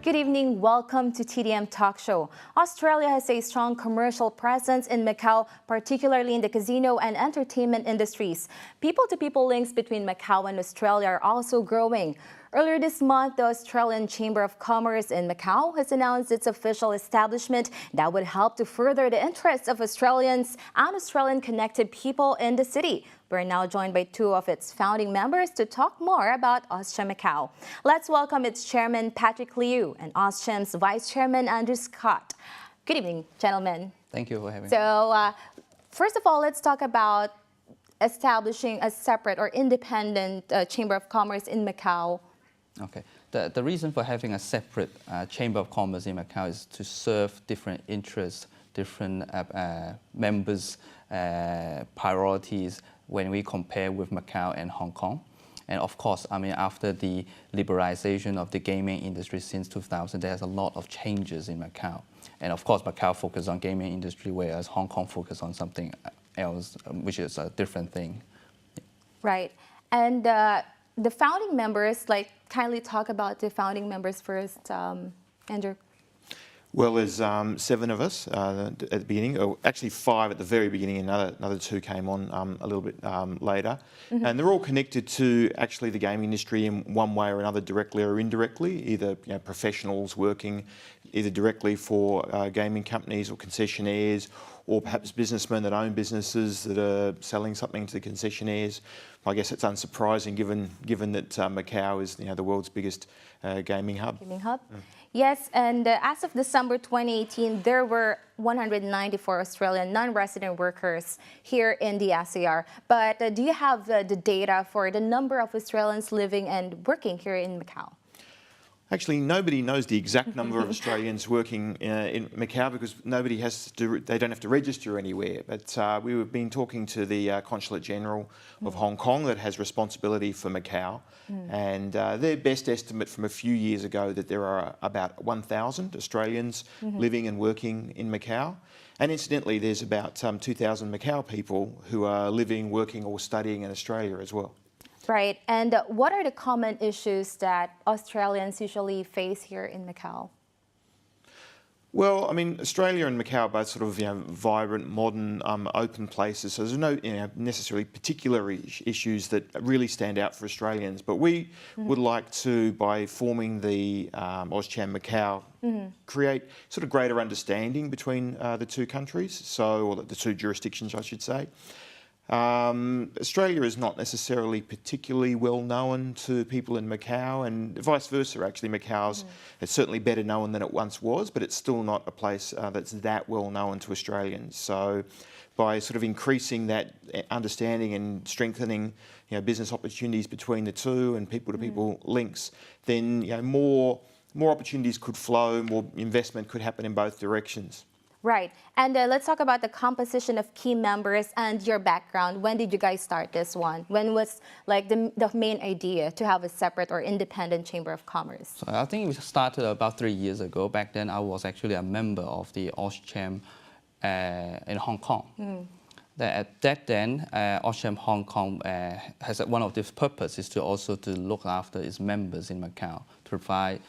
Good evening. Welcome to TDM Talk Show. Australia has a strong commercial presence in Macau, particularly in the casino and entertainment industries. People-to-people links between Macau and Australia are also growing. Earlier this month, the Australian Chamber of Commerce in Macau has announced its official establishment that would help to further the interests of Australians and Australian-connected people in the city. We're now joined by two of its founding members to talk more about AustCham Macau. Let's welcome its chairman, Patrick Liu, and AustCham's vice chairman, Andrew Scott. Good evening, gentlemen. Thank you for having me. So, first of all, let's talk about establishing a separate or independent Chamber of Commerce in Macau. Okay. The reason for having a separate Chamber of Commerce in Macau is to serve different interests, different members' priorities when we compare with Macau and Hong Kong. And of course, I mean, after the liberalization of the gaming industry since 2000, there's a lot of changes in Macau. And of course, Macau focuses on gaming industry, whereas Hong Kong focuses on something else, which is a different thing. Right. And the founding members, kindly talk about the founding members first, Andrew. Well, there's 7 of us at the beginning, or actually 5 at the very beginning, and another 2 came on a little bit later. Mm-hmm. And they're all connected to actually the gaming industry in one way or another, directly or indirectly, either professionals working either directly for gaming companies or concessionaires, or perhaps businessmen that own businesses that are selling something to the concessionaires. I guess it's unsurprising given that Macau is the world's biggest gaming hub. Gaming hub? Mm. Yes, and as of December 2018, there were 194 Australian non-resident workers here in the SAR. But do you have the data for the number of Australians living and working here in Macau? Actually, nobody knows the exact number of Australians working in Macau because they don't have to register anywhere. But we've been talking to the Consulate General of Hong Kong that has responsibility for Macau. And their best estimate from a few years ago that there are about 1,000 Australians living and working in Macau. And incidentally, there's about 2,000 Macau people who are living, working or studying in Australia as well. Right. And what are the common issues that Australians usually face here in Macau? Well, I mean, Australia and Macau are both sort of vibrant, modern, open places. So there's no necessarily particular issues that really stand out for Australians. But we would like to, by forming the AustCham Macau, create sort of greater understanding between the two countries, or the two jurisdictions, I should say. Australia is not necessarily particularly well known to people in Macau, and vice versa. Actually, Macau's it's certainly better known than it once was, but it's still not a place that's that well known to Australians. So, by sort of increasing that understanding and strengthening, business opportunities between the two and people-to-people links, then more opportunities could flow, more investment could happen in both directions. Right. And let's talk about the composition of key members and your background. When did you guys start this one? When was the main idea to have a separate or independent Chamber of Commerce? So I think we started about 3 years ago. Back then, I was actually a member of the AustCham in Hong Kong. At that then, AustCham Hong Kong has one of its purposes to also to look after its members in Macau, to provide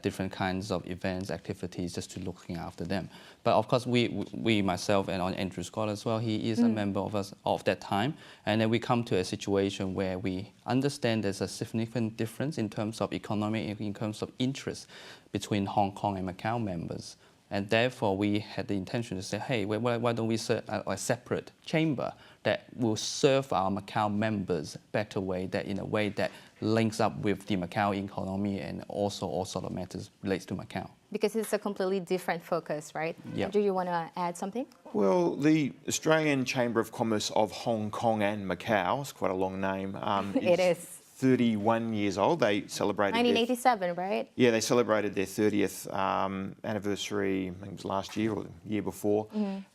different kinds of events, activities, just to looking after them. But of course, we myself and Andrew Scott as well, he is a member of us of that time. And then we come to a situation where we understand there's a significant difference in terms of economy, in terms of interest between Hong Kong and Macau members. And therefore, we had the intention to say, hey, why don't we set a separate chamber that will serve our Macau members better way, that in a way that links up with the Macau economy and also all sort of matters relates to Macau. Because it's a completely different focus, right? Yeah. Do you want to add something? Well, the Australian Chamber of Commerce of Hong Kong and Macau, it's quite a long name. It is. 31 years old. They celebrated 1987, right? Yeah, they celebrated their 30th anniversary, I think it was last year or the year before.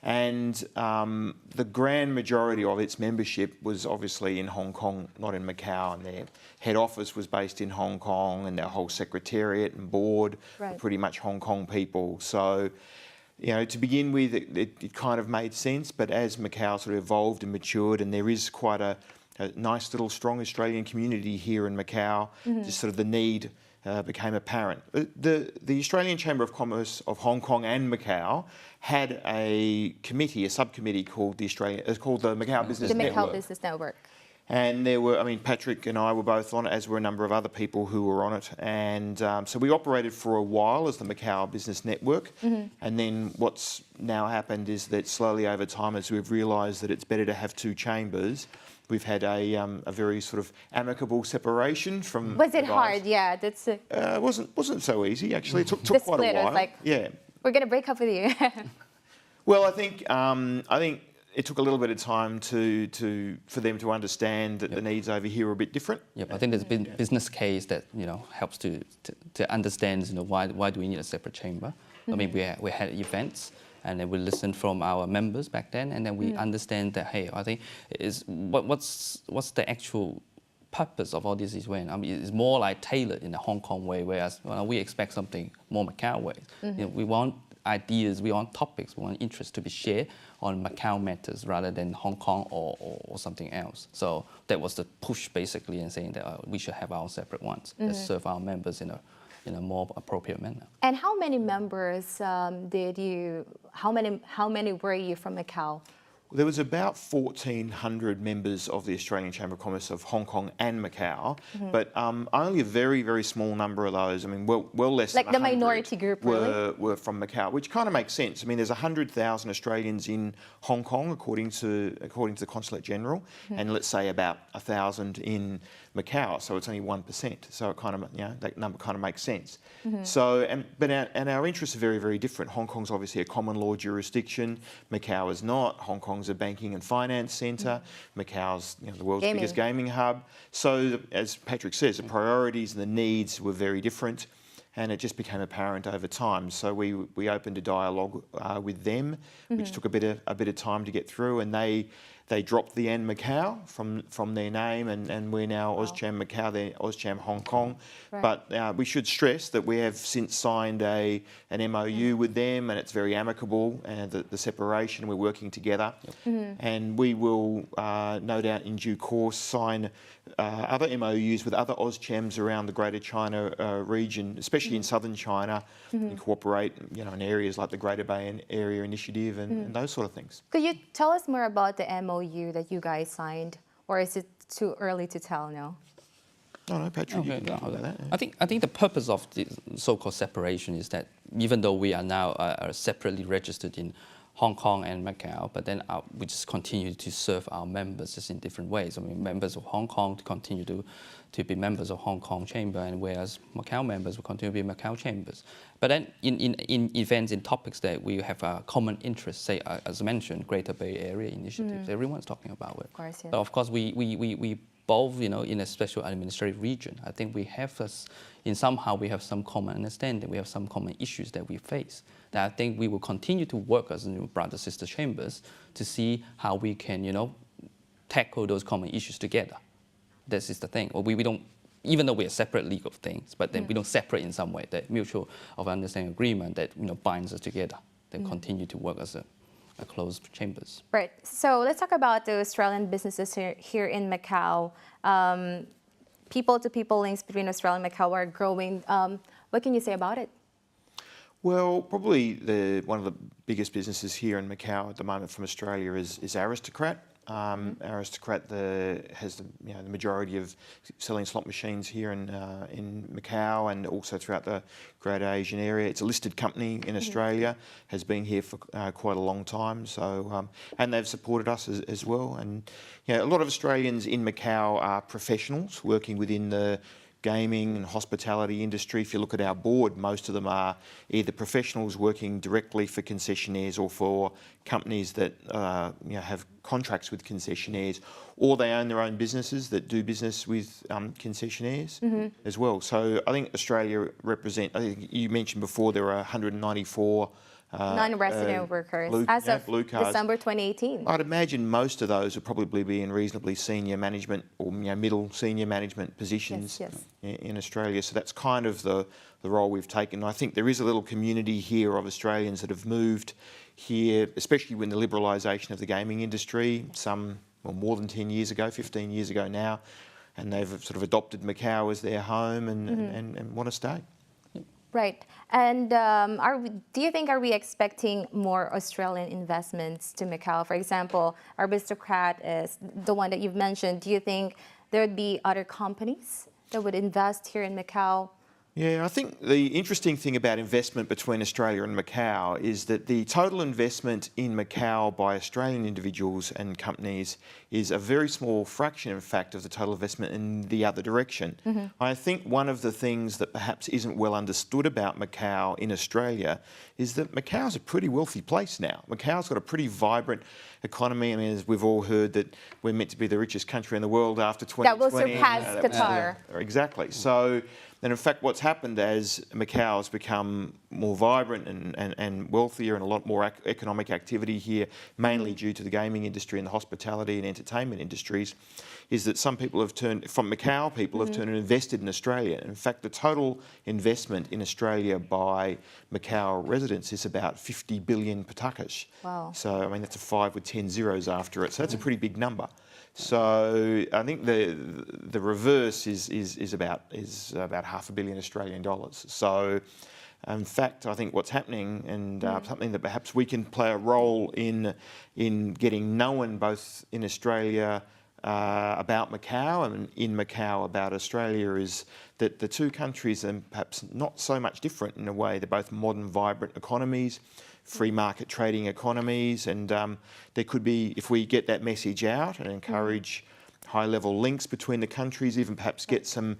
And the grand majority of its membership was obviously in Hong Kong, not in Macau. And their head office was based in Hong Kong, and their whole secretariat and board were pretty much Hong Kong people. So, to begin with, it kind of made sense. But as Macau sort of evolved and matured, and there is quite a nice little strong Australian community here in Macau, just sort of the need became apparent. The Australian Chamber of Commerce of Hong Kong and Macau had a committee, a subcommittee called the Macau Business The Network. Macau Business Network. And there were, Patrick and I were both on it, as were a number of other people who were on it. And so we operated for a while as the Macau Business Network. And then what's now happened is that slowly over time, as we've realised that it's better to have two chambers, we've had a very sort of amicable separation from. Was it hard? Yeah, that's it. It wasn't so easy actually. It took The quite a split while. was like, yeah. We're gonna break up with you. Well, I think it took a little bit of time for them to understand that the needs over here are a bit different. Yep, I think there's been business case that helps to understand why do we need a separate chamber. I mean we had events and then we listened from our members back then, and then we understand that hey, I think what's the actual purpose of all this event. I mean, it's more like tailored in the Hong Kong way, whereas we expect something more Macau way. We want ideas, we want topics, we want interests to be shared on Macau matters rather than Hong Kong or something else. So that was the push basically in saying that we should have our separate ones that serve our members in a more appropriate manner. And how many members how many were you from Macau? There was about 1,400 members of the Australian Chamber of Commerce of Hong Kong and Macau, but only a very, very small number of those, well less like than the 100 minority group, really? were from Macau, which kind of makes sense. I mean, there's 100,000 Australians in Hong Kong, according to the Consulate General, and let's say about 1,000 in Macau, so it's only 1%. So it kind of, that number kind of makes sense. So, but our interests are very, very different. Hong Kong's obviously a common law jurisdiction. Macau is not. Hong Kong's a banking and finance centre. Macau's the world's biggest gaming hub. So, as Patrick says, the priorities and the needs were very different, and it just became apparent over time. So we opened a dialogue with them, which took a bit of time to get through, and they dropped the and Macau from their name, and we're now AustCham Macau, they're AustCham Hong Kong. Right. But we should stress that we have since signed an MOU with them, and it's very amicable, and the separation, we're working together. And we will no doubt in due course sign other MOUs with other AustChams around the Greater China region, especially in southern China, and cooperate in areas like the Greater Bay Area Initiative and those sort of things. Could you tell us more about the MOU that you guys signed, or is it too early to tell now? No, Patrick, you can talk about that. Yeah. I think the purpose of the so-called separation is that even though we are now separately registered in Hong Kong and Macau, but then we just continue to serve our members just in different ways. I mean, members of Hong Kong to continue to be members of Hong Kong Chamber, and whereas Macau members will continue to be Macau Chambers. But then in events, in topics that we have a common interest, say, as mentioned, Greater Bay Area initiatives, everyone's talking about it. Of course, yes. But of course, we both, in a special administrative region, I think we have somehow we have some common understanding, we have some common issues that we face. That I think we will continue to work as brother sister chambers to see how we can, tackle those common issues together. This is the thing. Or we don't, even though we are separate legal things, but then we don't separate in some way. That mutual of understanding agreement that binds us together. Then continue to work as a closed chambers. Right. So let's talk about the Australian businesses here in Macau. People-to-people links between Australia and Macau are growing. What can you say about it? Well, probably one of the biggest businesses here in Macau at the moment from Australia is Aristocrat. Aristocrat has the majority of selling slot machines here in Macau and also throughout the Greater Asian area. It's a listed company in Australia, has been here for quite a long time. So and they've supported us as well. And a lot of Australians in Macau are professionals working within the gaming and hospitality industry. If you look at our board, most of them are either professionals working directly for concessionaires or for companies that have contracts with concessionaires, or they own their own businesses that do business with concessionaires as well. So I think Australia represents, I think you mentioned before there are 194 non-resident workers as of December 2018. I'd imagine most of those would probably be in reasonably senior management or middle senior management positions in Australia. So that's kind of the role we've taken. I think there is a little community here of Australians that have moved here, especially when the liberalisation of the gaming industry, more than 10 years ago, 15 years ago now. and they've sort of adopted Macau as their home and want to stay. Right. And do you think, are we expecting more Australian investments to Macau? For example, Aristocrat is the one that you've mentioned. Do you think there would be other companies that would invest here in Macau? Yeah, I think the interesting thing about investment between Australia and Macau is that the total investment in Macau by Australian individuals and companies is a very small fraction, in fact, of the total investment in the other direction. I think one of the things that perhaps isn't well understood about Macau in Australia is that Macau's a pretty wealthy place now. Macau's got a pretty vibrant economy. I mean, as we've all heard, that we're meant to be the richest country in the world after 2020. That will surpass Qatar. Exactly. So, and in fact, what's happened as Macau has become more vibrant and wealthier and a lot more economic activity here, mainly due to the gaming industry and the hospitality and entertainment industries, is that some people have turned, from Macau, people have turned and invested in Australia. In fact, the total investment in Australia by Macau residents is about 50 billion patakas. Wow. So, I mean, that's a 5 with 10 zeros after it. So that's a pretty big number. So I think the reverse is about $500 million Australian dollars. So in fact, I think what's happening, and something that perhaps we can play a role in getting known both in Australia about Macau and in Macau about Australia, is that the two countries are perhaps not so much different in a way. They're both modern, vibrant economies, free market trading economies, and there could be, if we get that message out and encourage high-level links between the countries, even perhaps get some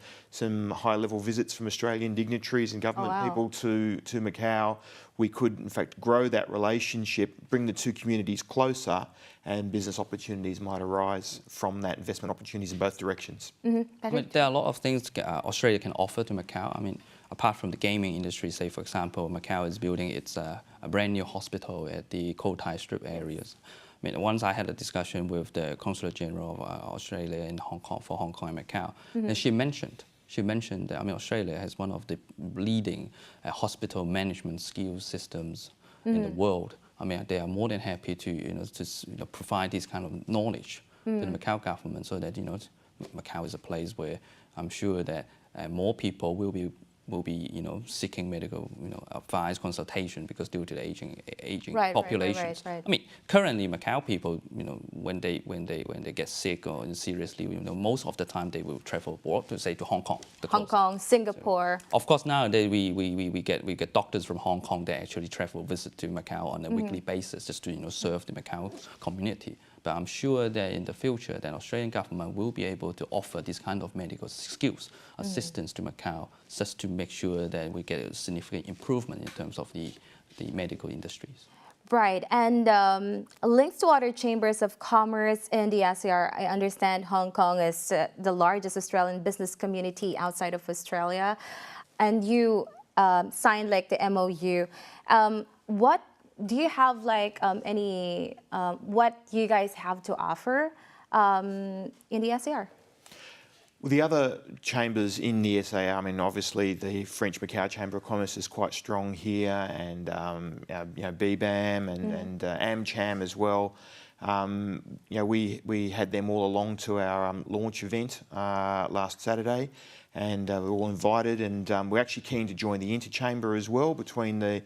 high-level visits from Australian dignitaries and government people to Macau, we could in fact grow that relationship, bring the two communities closer, and business opportunities might arise from that, investment opportunities in both directions. I mean, there are a lot of things Australia can offer to Macau. I mean, apart from the gaming industry, say for example, Macau is building its a brand new hospital at the Cotai Strip areas. I mean, once I had a discussion with the Consulate General of Australia in Hong Kong, for Hong Kong and Macau, and she mentioned that, I mean, Australia has one of the leading hospital management skills systems in the world. I mean, they are more than happy to provide this kind of knowledge to the Macau government, so that Macau is a place where I'm sure that more people will be seeking medical advice, consultation, because due to the aging populations. Right. I mean, currently Macau people, when they get sick or seriously, most of the time they will travel abroad, to say to Hong Kong. Hong Kong, Singapore. So, of course, nowadays we get doctors from Hong Kong that actually visit to Macau on a weekly basis, just to serve the Macau community. But I'm sure that in the future, that Australian government will be able to offer this kind of medical skills assistance to Macau, just to make sure that we get a significant improvement in terms of the medical industries. Right, and links to other chambers of commerce in the SAR. I understand Hong Kong is the largest Australian business community outside of Australia, and you signed like the MOU. What do you have what you guys have to offer in the SAR? Well, the other chambers in the SAR, I mean, obviously the French Macau Chamber of Commerce is quite strong here, and BBAM and AmCham as well. We had them all along to our launch event last Saturday, and we were all invited, and we're actually keen to join the interchamber as well between the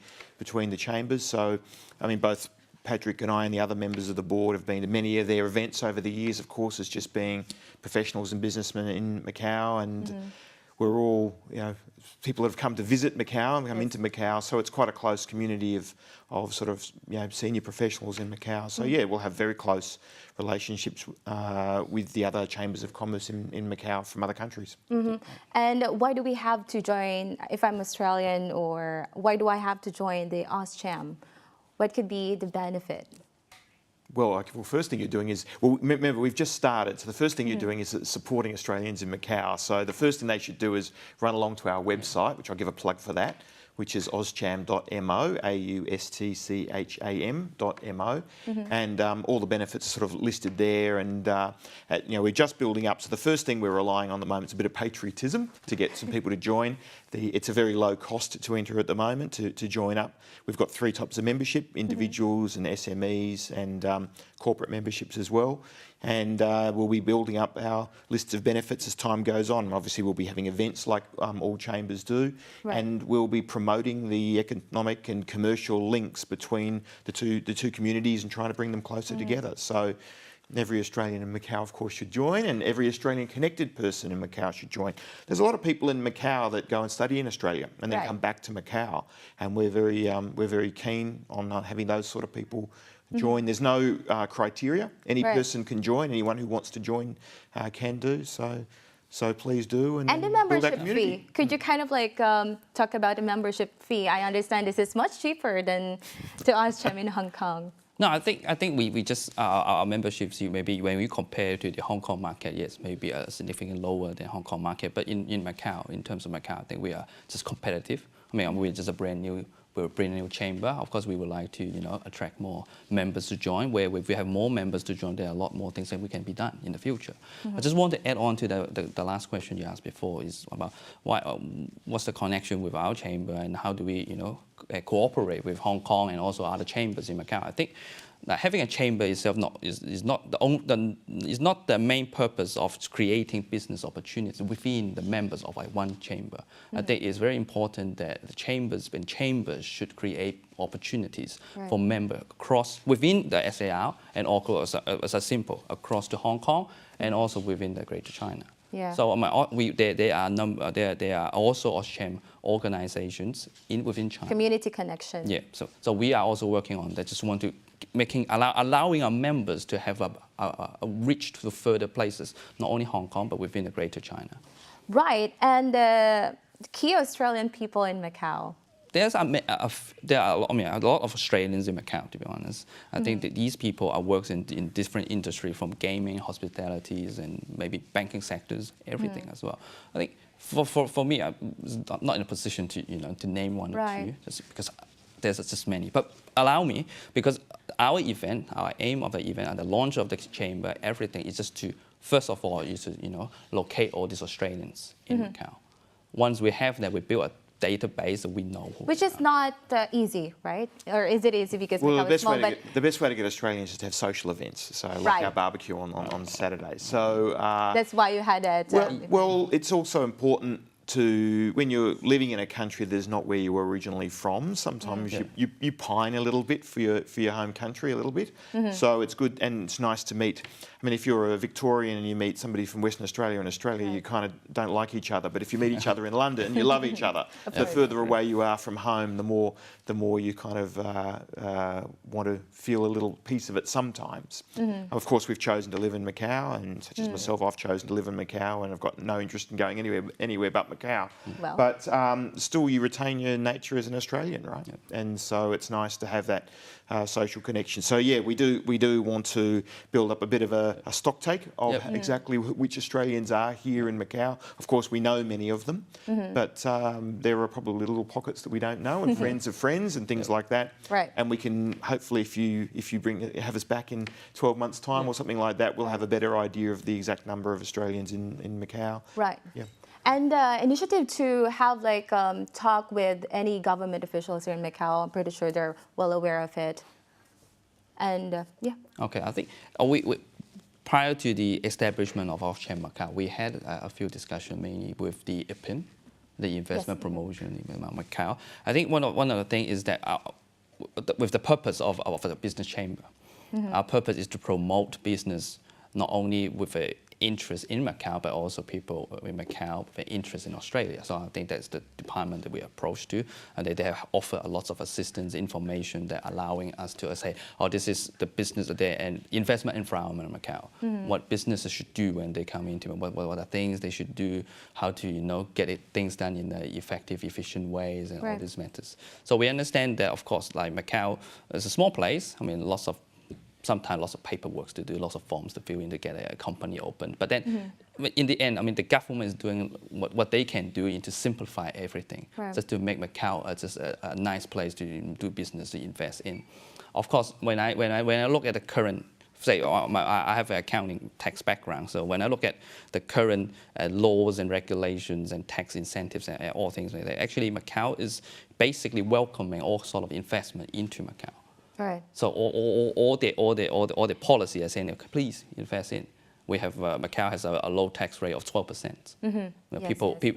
chambers. So, I mean, both Patrick and I and the other members of the board have been to many of their events over the years, of course, as just being professionals and businessmen in Macau, and we're all, people that have come to visit Macau and come into Macau, so it's quite a close community of sort of, senior professionals in Macau. So yeah, we'll have very close relationships with the other chambers of commerce in Macau from other countries. And why do we have to join, if I'm Australian, or why do I have to join the AustCham? What could be the benefit? Well, first thing you're doing is, remember, we've just started, so the first thing you're doing is supporting Australians in Macau. So the first thing they should do is run along to our website, which I'll give a plug for that, which is AustCham.mo, AustCham.mo, and all the benefits are sort of listed there, and we're just building up. So the first thing we're relying on at the moment is a bit of patriotism to get some people to join. it's a very low cost to enter at the moment to join up. We've got 3 types of membership: individuals and SMEs, and corporate memberships as well. And we'll be building up our lists of benefits as time goes on. Obviously, we'll be having events like all chambers do, and we'll be promoting the economic and commercial links between the two communities and trying to bring them closer together. So every Australian in Macau, of course, should join, and every Australian connected person in Macau should join. There's a lot of people in Macau that go and study in Australia and then come back to Macau, and we're very keen on having those sort of people join. There's no criteria. Any person can join. Anyone who wants to join can do. So please do. And the membership fee. Could you kind of like talk about the membership fee? I understand this is much cheaper than to AustCham in Hong Kong. No, I think we just our memberships, maybe when we compare to the Hong Kong market, yes, maybe significantly lower than Hong Kong market. But in Macau, in terms of Macau, I think we are just competitive. I mean, we're just a brand new chamber. Of course, we would like to attract more members to join. Where if we have more members to join, there are a lot more things that we can be done in the future. I just want to add on to the last question you asked before, is about what's the connection with our chamber and how do we cooperate with Hong Kong and also other chambers in Macau. I think that having a chamber itself is not the main purpose of creating business opportunities within the members of one chamber. I think it's very important that the chambers should create opportunities for members within the SAR and also as a simple across to Hong Kong and also within the Greater China. Yeah. So there are also AustCham organizations within China. Community connection. Yeah. So we are also working on that. Just want to allowing our members to have a reach to further places, not only Hong Kong but within the Greater China. Right. And key Australian people in Macau. There are a lot of Australians in Macau, to be honest. I think that these people are working in different industries, from gaming, hospitalities, and maybe banking sectors, everything as well. I think for me, I'm not in a position to name one or two, just because there's just many. But allow me, because our aim of the event and the launch of the chamber, everything is just to, first of all, is to locate all these Australians in Macau. Once we have that, we build a database that we know. Which is not easy, right? Or is it easy because Macau is small? The best way to get Australians is to have social events. So like our barbecue on Saturday. So that's why you had that. Well, it's also important to, when you're living in a country that's not where you were originally from, sometimes you pine a little bit for your home country a little bit. So it's good and it's nice to meet. I mean, if you're a Victorian and you meet somebody from Western Australia and Australia, you kind of don't like each other. But if you meet each other in London, you love each other. The further away you are from home, the more you kind of want to feel a little piece of it sometimes. Of course, we've chosen to live in Macau, and such as myself, I've chosen to live in Macau, and I've got no interest in going anywhere but Macau. Well. But still, you retain your nature as an Australian, right? And so it's nice to have that social connection. So yeah, we do want to build up a bit of a stock take of exactly which Australians are here in Macau. Of course, we know many of them, but there are probably little pockets that we don't know, and friends of friends and things like that. Right. And we can hopefully, if you have us back in 12 months' time or something like that, we'll have a better idea of the exact number of Australians in Macau. Right. Yeah. And initiative to have talk with any government officials here in Macau. I'm pretty sure they're well aware of it. And Okay, I think prior to the establishment of AustCham Macau, we had a few discussions mainly with the IPIN, the investment promotion in Macau. I think one of the things is that with the purpose of the business chamber, our purpose is to promote business not only with an interest in Macau, but also people in Macau with an interest in Australia. So I think that's the department that we approach to, and they have offered a lot of assistance, information that allowing us to say, oh, this is the business there and investment environment in Macau. What businesses should do when they come into it, what are things they should do, how to get things done in effective, efficient ways, and all these matters. So we understand that, of course, like Macau is a small place. I mean, sometimes lots of paperwork to do, lots of forms to fill in to get a company open. But then, in the end, I mean, the government is doing what they can do to simplify everything, just to make Macau just a nice place to do business, to invest in. Of course, when I look at the current say, I have an accounting tax background, so when I look at the current laws and regulations and tax incentives and all things like that, actually Macau is basically welcoming all sort of investment into Macau. Right. So all the policy are saying, please invest in. We have Macau has a low tax rate of 12%.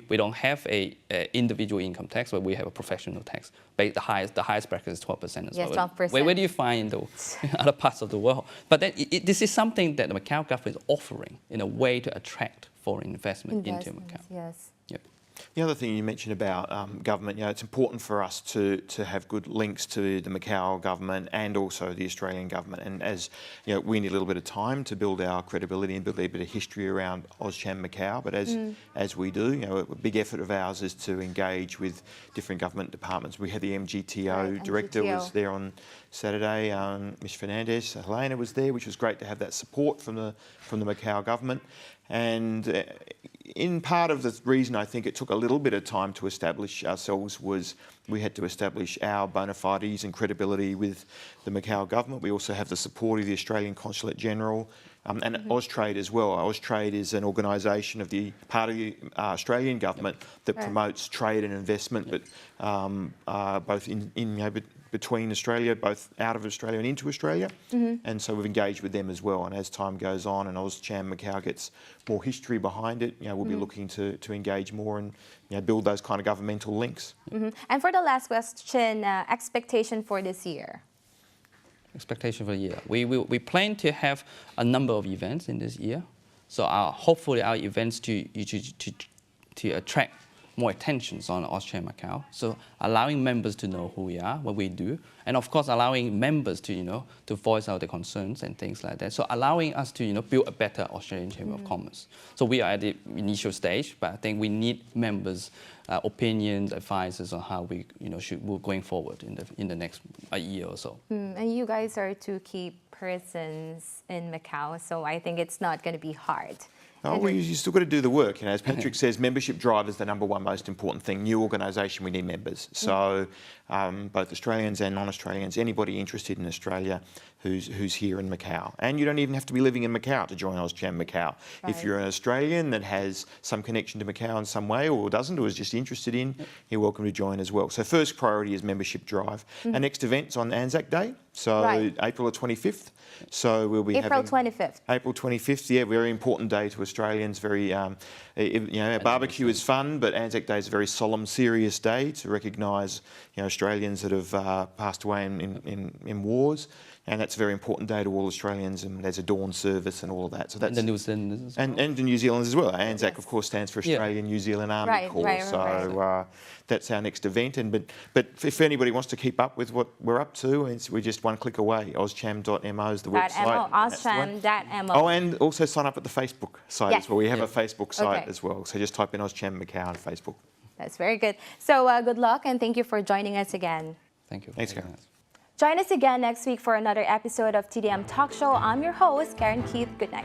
We don't have a individual income tax, but we have a professional tax. The highest bracket is 12% as well. 12%. Where do you find those other parts of the world? But then this is something that the Macau government is offering in a way to attract foreign investment into Macau. Yes. Yep. The other thing you mentioned about government, it's important for us to have good links to the Macau government and also the Australian government. And as we need a little bit of time to build our credibility and build a bit of history around AustCham Macau. But as we do, a big effort of ours is to engage with different government departments. We had the MGTO director was there on Saturday. Ms. Fernandez, Helena was there, which was great to have that support from the Macau government. And in part of the reason I think it took a little bit of time to establish ourselves was we had to establish our bona fides and credibility with the Macau government. We also have the support of the Australian Consulate General and Austrade as well. Austrade is an organisation of the part of the Australian government that promotes trade and investment, but both between Australia, both out of Australia and into Australia. And so we've engaged with them as well. And as time goes on and AustCham Macau gets more history behind it, we'll be looking to engage more and build those kind of governmental links. And for the last question, expectation for this year? Expectation for the year. We plan to have a number of events in this year. So hopefully our events to attract more attention on AustCham Macau. So allowing members to know who we are, what we do, and of course allowing members to to voice out their concerns and things like that. So allowing us to build a better Australian Chamber of Commerce. So we are at the initial stage, but I think we need members' opinions, advices on how we should move going forward in the next year or so. And you guys are two key persons in Macau, so I think it's not going to be hard. Well, you still got to do the work. As Patrick says, membership drive is the number one most important thing. New organisation, we need members. So both Australians and non-Australians, anybody interested in Australia who's here in Macau. And you don't even have to be living in Macau to join AustCham Macau. Right. If you're an Australian that has some connection to Macau in some way or doesn't or is just interested in, you're welcome to join as well. So first priority is membership drive. Our next event's on Anzac Day, so April the 25th. So we'll be April 25th. April 25th, very important day to Australians. Very, barbecue is fun, but Anzac Day is a very solemn, serious day to recognise, Australians that have passed away in wars, and that's a very important day to all Australians. And there's a dawn service and all of that. So that's and the New Zealanders and the New Zealanders as well. Anzac, of course, stands for Australian New Zealand Army Corps. So that's our next event. But if anybody wants to keep up with what we're up to, we're just one click away. AustCham.mo is the website. AustCham.mo. Oh, and also sign up at the Facebook site as well. We have a Facebook site as well. So just type in AustCham Macau on Facebook. That's very good. So good luck and thank you for joining us again. Thank you. Thanks, Karen. Join us again next week for another episode of TDM Talk Show. I'm your host, Karen Keith. Good night.